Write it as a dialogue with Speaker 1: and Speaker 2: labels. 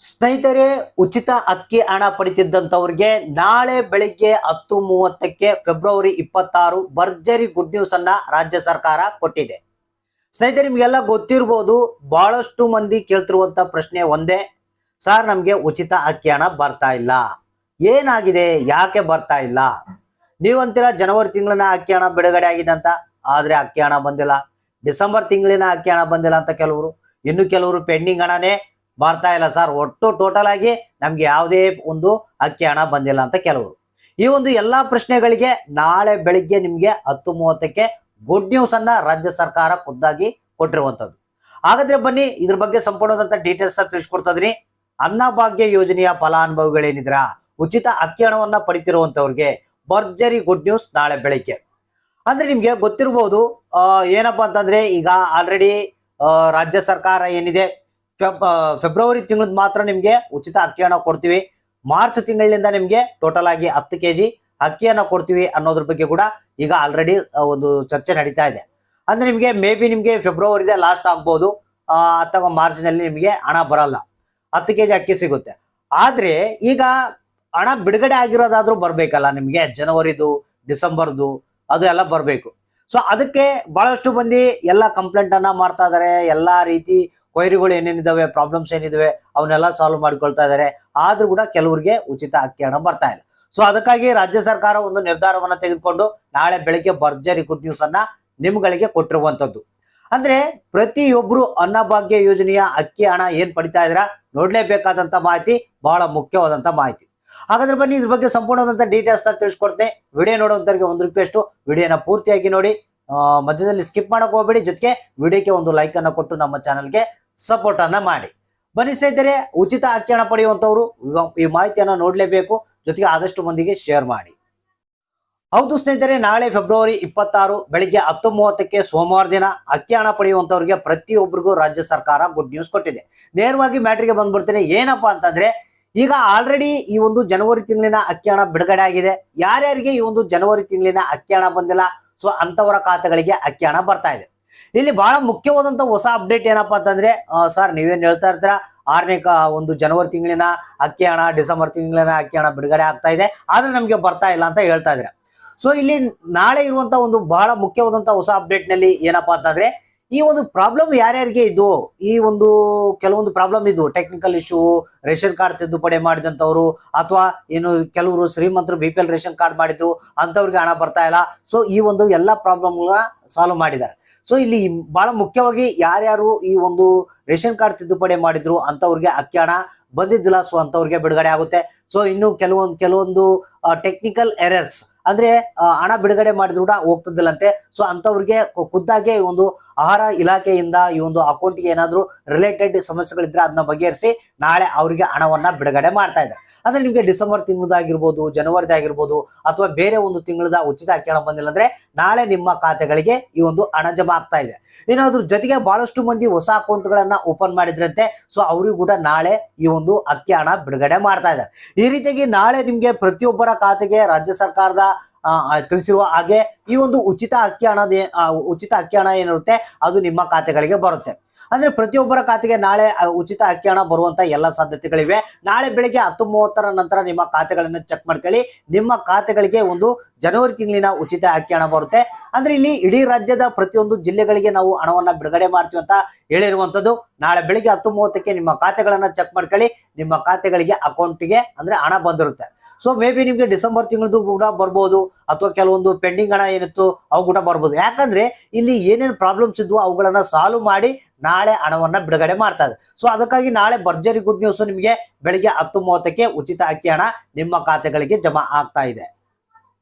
Speaker 1: ಸ್ನೇಹಿತರೆ, ಉಚಿತ ಅಕ್ಕಿ ಹಣ ಪಡಿತಿದ್ದಂತವ್ರಿಗೆ ನಾಳೆ ಬೆಳಿಗ್ಗೆ 10:30ಕ್ಕೆ ಫೆಬ್ರವರಿ 26 ಭರ್ಜರಿ ಗುಡ್ ನ್ಯೂಸ್ ಅನ್ನ ರಾಜ್ಯ ಸರ್ಕಾರ ಕೊಟ್ಟಿದೆ. ಸ್ನೇಹಿತರೆ, ನಿಮ್ಗೆಲ್ಲ ಗೊತ್ತಿರಬಹುದು, ಬಹಳಷ್ಟು ಮಂದಿ ಕೇಳ್ತಿರುವಂತ ಪ್ರಶ್ನೆ ಒಂದೇ, ಸರ್ ನಮ್ಗೆ ಉಚಿತ ಅಕ್ಕಿ ಹಣ ಬರ್ತಾ ಇಲ್ಲ, ಏನಾಗಿದೆ, ಯಾಕೆ ಬರ್ತಾ ಇಲ್ಲ? ನೀವಂತೀರ ಜನವರಿ ತಿಂಗಳಿನ ಅಕ್ಕಿ ಹಣ ಬಿಡುಗಡೆ ಆಗಿದೆ ಅಂತ, ಆದ್ರೆ ಅಕ್ಕಿ ಹಣ ಬಂದಿಲ್ಲ. ಡಿಸೆಂಬರ್ ತಿಂಗಳಿನ ಅಕ್ಕಿ ಹಣ ಬಂದಿಲ್ಲ ಅಂತ ಕೆಲವರು, ಇನ್ನು ಕೆಲವರು ಪೆಂಡಿಂಗ್ ಹಣನೇ ಬರ್ತಾ ಇಲ್ಲ ಸರ್, ಒಟ್ಟು ಟೋಟಲ್ ಆಗಿ ನಮ್ಗೆ ಯಾವುದೇ ಒಂದು ಅಕ್ಕಿ ಹಣ ಬಂದಿಲ್ಲ ಅಂತ ಕೆಲವರು. ಈ ಒಂದು ಎಲ್ಲಾ ಪ್ರಶ್ನೆಗಳಿಗೆ ನಾಳೆ ಬೆಳಿಗ್ಗೆ ನಿಮ್ಗೆ 10:30ಕ್ಕೆ ಗುಡ್ ನ್ಯೂಸ್ ಅನ್ನ ರಾಜ್ಯ ಸರ್ಕಾರ ಖುದ್ದಾಗಿ ಕೊಟ್ಟಿರುವಂತದ್ದು. ಹಾಗಾದ್ರೆ ಬನ್ನಿ ಇದ್ರ ಬಗ್ಗೆ ಸಂಪೂರ್ಣವಾದಂತ ಡೀಟೇಲ್ಸ್ ತಿಳಿಸ್ಕೊಡ್ತಾ ಇದೀನಿ. ಅನ್ನಭಾಗ್ಯ ಯೋಜನೆಯ ಫಲಾನುಭವಿಗಳೇನಿದ್ರ ಉಚಿತ ಅಕ್ಕಿ ಹಣವನ್ನ ಪಡಿತಿರುವಂತವ್ರಿಗೆ ಭರ್ಜರಿ ಗುಡ್ ನ್ಯೂಸ್ ನಾಳೆ ಬೆಳಿಗ್ಗೆ. ಅಂದ್ರೆ ನಿಮ್ಗೆ ಗೊತ್ತಿರಬಹುದು, ಏನಪ್ಪಾ ಅಂತಂದ್ರೆ ಈಗ ಆಲ್ರೆಡಿ ರಾಜ್ಯ ಸರ್ಕಾರ ಏನಿದೆ ಫೆಬ್ರವರಿ ತಿಂಗಳದ ಮಾತ್ರ ನಿಮ್ಗೆ ಉಚಿತ ಅಕ್ಕಿ ಹಣ ಕೊಡ್ತೀವಿ, ಮಾರ್ಚ್ ತಿಂಗಳಿಂದ ನಿಮ್ಗೆ ಟೋಟಲ್ ಆಗಿ 10 kg ಅಕ್ಕಿಯನ್ನ ಕೊಡ್ತೀವಿ ಅನ್ನೋದ್ರ ಬಗ್ಗೆ ಕೂಡ ಈಗ ಆಲ್ರೆಡಿ ಒಂದು ಚರ್ಚೆ ನಡೀತಾ ಇದೆ. ಅಂದ್ರೆ ನಿಮ್ಗೆ ಮೇ ಬಿ ನಿಮ್ಗೆ ಫೆಬ್ರವರಿದೆ ಲಾಸ್ಟ್ ಆಗ್ಬಹುದು, ಅಥವಾ ಮಾರ್ಚ್ ನಲ್ಲಿ ನಿಮ್ಗೆ ಹಣ ಬರಲ್ಲ, 10 kg ಅಕ್ಕಿ ಸಿಗುತ್ತೆ. ಆದ್ರೆ ಈಗ ಹಣ ಬಿಡುಗಡೆ ಆಗಿರೋದಾದ್ರೂ ಬರ್ಬೇಕಲ್ಲ ನಿಮ್ಗೆ, ಜನವರಿದು ಡಿಸೆಂಬರ್ದು ಅದು ಎಲ್ಲ ಬರ್ಬೇಕು. ಸೊ ಅದಕ್ಕೆ ಬಹಳಷ್ಟು ಮಂದಿ ಎಲ್ಲ ಕಂಪ್ಲೇಂಟ್ ಅನ್ನ ಮಾಡ್ತಾ ಇದಾರೆ, ಎಲ್ಲಾ ರೀತಿ ಕೊಯ್ರಿಗಳು ಏನೇನಿದಾವೆ, ಪ್ರಾಬ್ಲಮ್ಸ್ ಏನಿದಾವೆ ಅವನ್ನೆಲ್ಲ ಸಾಲ್ವ್ ಮಾಡ್ಕೊಳ್ತಾ ಇದಾರೆ. ಆದ್ರೂ ಕೂಡ ಕೆಲವರಿಗೆ ಉಚಿತ ಅಕ್ಕಿ ಹಣ ಬರ್ತಾ ಇಲ್ಲ. ಸೊ ಅದಕ್ಕಾಗಿ ರಾಜ್ಯ ಸರ್ಕಾರ ಒಂದು ನಿರ್ಧಾರವನ್ನ ತೆಗೆದುಕೊಂಡು ನಾಳೆ ಬೆಳಿಗ್ಗೆ ಭರ್ಜರಿ ಗುಡ್ ನ್ಯೂಸ್ ಅನ್ನ ನಿಮ್ಗಳಿಗೆ ಕೊಟ್ಟಿರುವಂತದ್ದು. ಅಂದ್ರೆ ಪ್ರತಿಯೊಬ್ರು ಅನ್ನಭಾಗ್ಯ ಯೋಜನೆಯ ಅಕ್ಕಿ ಹಣ ಏನ್ ಪಡಿತಾ ಇದ್ರ ನೋಡ್ಲೇಬೇಕಾದಂತ ಮಾಹಿತಿ, ಬಹಳ ಮುಖ್ಯವಾದಂತ ಮಾಹಿತಿ. ಹಾಗಾದ್ರೆ ಬನ್ನಿ ಇದ್ರ ಬಗ್ಗೆ ಸಂಪೂರ್ಣವಾದಂತ ಡೀಟೇಲ್ಸ್ ತಿಳಿಸ್ಕೊಡ್ತೇನೆ. ವಿಡಿಯೋ ನೋಡುವಂತವ್ರಿಗೆ ಒಂದು ರಿಕ್ವೆಸ್ಟ್, ವಿಡಿಯೋನ ಪೂರ್ತಿಯಾಗಿ ನೋಡಿ, ಮಧ್ಯದಲ್ಲಿ ಸ್ಕಿಪ್ ಮಾಡಕ್ ಹೋಗ್ಬೇಡಿ. ಜೊತೆಗೆ ವಿಡಿಯೋಕ್ಕೆ ಒಂದು ಲೈಕ್ ಅನ್ನ ಕೊಟ್ಟು ನಮ್ಮ ಚಾನಲ್ಗೆ ಸಪೋರ್ಟ್ ಅನ್ನ ಮಾಡಿ. ಬನ್ನಿ ಸ್ನೇಹಿತರೆ, ಉಚಿತ ಅಕ್ಕಿ ಹಣ ಪಡೆಯುವಂತವ್ರು ಈ ಮಾಹಿತಿಯನ್ನ ನೋಡ್ಲೇಬೇಕು, ಜೊತೆಗೆ ಆದಷ್ಟು ಮಂದಿಗೆ ಶೇರ್ ಮಾಡಿ. ಹೌದು ಸ್ನೇಹಿತರೆ, ನಾಳೆ ಫೆಬ್ರವರಿ 26 ಬೆಳಿಗ್ಗೆ 10:30ಕ್ಕೆ ಸೋಮವಾರ ದಿನ ಅಕ್ಕಿ ಹಣ ಪಡೆಯುವಂತವ್ರಿಗೆ ಪ್ರತಿಯೊಬ್ಬರಿಗೂ ರಾಜ್ಯ ಸರ್ಕಾರ ಗುಡ್ ನ್ಯೂಸ್ ಕೊಟ್ಟಿದೆ. ನೇರವಾಗಿ ಮ್ಯಾಟ್ರಿಗೆ ಬಂದ್ಬಿಡ್ತೇನೆ. ಏನಪ್ಪಾ ಅಂತಂದ್ರೆ, ಈಗ ಆಲ್ರೆಡಿ ಈ ಒಂದು ಜನವರಿ ತಿಂಗಳಿನ ಅಕ್ಕಿ ಹಣ ಬಿಡುಗಡೆ ಆಗಿದೆ. ಯಾರ್ಯಾರಿಗೆ ಈ ಒಂದು ಜನವರಿ ತಿಂಗಳಿನ ಅಕ್ಕಿ ಹಣ ಬಂದಿಲ್ಲ, ಸೊ ಅಂತವರ ಖಾತೆಗಳಿಗೆ ಅಕ್ಕಿ ಹಣ ಬರ್ತಾ ಇದೆ. ಇಲ್ಲಿ ಬಹಳ ಮುಖ್ಯವಾದಂತ ಹೊಸ ಅಪ್ಡೇಟ್ ಏನಪ್ಪಾ ಅಂತಂದ್ರೆ, ಸರ್ ನೀವೇನ್ ಹೇಳ್ತಾ ಇರ್ತೀರಾ, 6ನೇ ಒಂದು ಜನವರಿ ತಿಂಗಳಿನ ಅಕ್ಕಿ ಹಣ ಡಿಸೆಂಬರ್ ತಿಂಗಳಿನ ಅಕ್ಕಿ ಹಣ ಬಿಡುಗಡೆ ಆಗ್ತಾ ಇದೆ, ಆದ್ರೆ ನಮ್ಗೆ ಬರ್ತಾ ಇಲ್ಲ ಅಂತ ಹೇಳ್ತಾ ಇದ್ದೀರಾ. ಸೊ ಇಲ್ಲಿ ನಾಳೆ ಇರುವಂತ ಒಂದು ಬಹಳ ಮುಖ್ಯವಾದಂತ ಹೊಸ ಅಪ್ಡೇಟ್ ನಲ್ಲಿ ಏನಪ್ಪಾ ಅಂತಂದ್ರೆ, ಈ ಒಂದು ಪ್ರಾಬ್ಲಮ್ ಯಾರ್ಯಾರಿಗೆ ಇದ್ದು, ಈ ಒಂದು ಕೆಲವೊಂದು ಪ್ರಾಬ್ಲಮ್ ಇದ್ದು, ಟೆಕ್ನಿಕಲ್ ಇಶ್ಯೂ, ರೇಷನ್ ಕಾರ್ಡ್ ತಿದ್ದುಪಡಿ ಮಾಡಿದಂತವ್ರು, ಅಥವಾ ಏನು ಕೆಲವರು ಶ್ರೀಮಂತರು BPL ರೇಷನ್ ಕಾರ್ಡ್ ಮಾಡಿದ್ರು ಅಂತವ್ರಿಗೆ ಹಣ ಬರ್ತಾ ಇಲ್ಲ. ಸೊ ಈ ಒಂದು ಎಲ್ಲಾ ಪ್ರಾಬ್ಲಮ್ ಸಾಲ್ವ್ ಮಾಡಿದ್ದಾರೆ. ಸೊ ಇಲ್ಲಿ ಬಹಳ ಮುಖ್ಯವಾಗಿ ಯಾರ್ಯಾರು ಈ ಒಂದು ರೇಷನ್ ಕಾರ್ಡ್ ತಿದ್ದುಪಡಿ ಮಾಡಿದ್ರು ಅಂತವ್ರಿಗೆ ಅಕ್ಕಿ ಹಣ ಬಂದಿದ್ದಿಲ್ಲ, ಸೊ ಅಂತವ್ರಿಗೆ ಬಿಡುಗಡೆ ಆಗುತ್ತೆ. ಸೊ ಇನ್ನು ಕೆಲವೊಂದು ಟೆಕ್ನಿಕಲ್ ಎರರ್ಸ್, ಅಂದ್ರೆ ಹಣ ಬಿಡುಗಡೆ ಮಾಡಿದ್ರು ಕೂಡ ಹೋಗ್ತದಿಲ್ಲಂತೆ. ಸೊ ಅಂತವ್ರಿಗೆ ಖುದ್ದಾಗೆ ಈ ಒಂದು ಆಹಾರ ಇಲಾಖೆಯಿಂದ ಈ ಒಂದು ಅಕೌಂಟ್ಗೆ ಏನಾದ್ರು ರಿಲೇಟೆಡ್ ಸಮಸ್ಯೆಗಳಿದ್ರೆ ಅದನ್ನ ಬಗೆಹರಿಸಿ ನಾಳೆ ಅವರಿಗೆ ಹಣವನ್ನ ಬಿಡುಗಡೆ ಮಾಡ್ತಾ ಇದ್ದಾರೆ. ಅಂದ್ರೆ ನಿಮ್ಗೆ ಡಿಸೆಂಬರ್ ತಿಂಗಳದಾಗಿರ್ಬೋದು, ಜನವರಿದಾಗಿರ್ಬೋದು, ಅಥವಾ ಬೇರೆ ಒಂದು ತಿಂಗಳದ ಉಚಿತ ಅಕ್ಕಿ ಹಣ ಬಂದಿಲ್ಲ ಅಂದ್ರೆ ನಾಳೆ ನಿಮ್ಮ ಖಾತೆಗಳಿಗೆ ಈ ಒಂದು ಹಣ ಜಮಾ ಆಗ್ತಾ ಇದೆ. ಏನಾದ್ರು ಜೊತೆಗೆ ಬಹಳಷ್ಟು ಮಂದಿ ಹೊಸ ಅಕೌಂಟ್ ಗಳನ್ನ ಓಪನ್ ಮಾಡಿದ್ರಂತೆ, ಸೊ ಅವರಿಗೂ ಕೂಡ ನಾಳೆ ಈ ಒಂದು ಅಕ್ಕಿ ಹಣ ಬಿಡುಗಡೆ ಮಾಡ್ತಾ ಇದ್ದಾರೆ. ಈ ರೀತಿಯಾಗಿ ನಾಳೆ ನಿಮ್ಗೆ ಪ್ರತಿಯೊಬ್ಬರ ಖಾತೆಗೆ ರಾಜ್ಯ ಸರ್ಕಾರದ ತಿಳಿಸಿರುವ ಹಾಗೆ ಈ ಒಂದು ಉಚಿತ ಅಕ್ಕಿ ಹಣ ಏನಿರುತ್ತೆ ಅದು ನಿಮ್ಮ ಖಾತೆಗಳಿಗೆ ಬರುತ್ತೆ. ಅಂದ್ರೆ ಪ್ರತಿಯೊಬ್ಬರ ಖಾತೆಗೆ ನಾಳೆ ಉಚಿತ ಅಕ್ಕಿ ಹಣ ಬರುವಂತ ಎಲ್ಲ ಸಾಧ್ಯತೆಗಳಿವೆ. ನಾಳೆ ಬೆಳಿಗ್ಗೆ 10:30 ನಂತರ ನಿಮ್ಮ ಖಾತೆಗಳನ್ನ ಚೆಕ್ ಮಾಡ್ಕೊಳ್ಳಿ, ನಿಮ್ಮ ಖಾತೆಗಳಿಗೆ ಒಂದು ಜನವರಿ ತಿಂಗಳಿನ ಉಚಿತ ಅಕ್ಕಿ ಹಣ ಬರುತ್ತೆ. ಅಂದ್ರೆ ಇಲ್ಲಿ ಇಡೀ ರಾಜ್ಯದ ಪ್ರತಿಯೊಂದು ಜಿಲ್ಲೆಗಳಿಗೆ ನಾವು ಹಣವನ್ನ ಬಿಡುಗಡೆ ಮಾಡ್ತೀವಿ ಅಂತ ಹೇಳಿರುವಂತದ್ದು. ನಾಳೆ ಬೆಳಿಗ್ಗೆ 10:30ಕ್ಕೆ ನಿಮ್ಮ ಖಾತೆಗಳನ್ನ ಚೆಕ್ ಮಾಡ್ಕೊಳ್ಳಿ, ನಿಮ್ಮ ಖಾತೆಗಳಿಗೆ ಅಕೌಂಟ್ಗೆ ಅಂದ್ರೆ ಹಣ ಬಂದಿರುತ್ತೆ. ಸೊ ಮೇ ಬಿ ನಿಮ್ಗೆ ಡಿಸೆಂಬರ್ ತಿಂಗಳದು ಕೂಡ ಬರ್ಬೋದು, ಅಥವಾ ಕೆಲವೊಂದು ಪೆಂಡಿಂಗ್ ಹಣ ಏನಿತ್ತು ಅವು ಕೂಡ ಬರ್ಬೋದು. ಯಾಕಂದ್ರೆ ಇಲ್ಲಿ ಏನೇನು ಪ್ರಾಬ್ಲಮ್ಸ್ ಇದ್ವು ಅವುಗಳನ್ನ ಸಾಲ್ವ್ ಮಾಡಿ ನಾಳೆ ಹಣವನ್ನ ಬಿಡುಗಡೆ ಮಾಡ್ತಾ ಇದೆ. ಸೊ ಅದಕ್ಕಾಗಿ ನಾಳೆ ಭರ್ಜರಿ ಗುಡ್ ನ್ಯೂಸ್, ನಿಮಗೆ ಬೆಳಿಗ್ಗೆ 10:30ಕ್ಕೆ ಉಚಿತ ಅಕ್ಕಿ ಹಣ ನಿಮ್ಮ ಖಾತೆಗಳಿಗೆ ಜಮಾ ಆಗ್ತಾ ಇದೆ.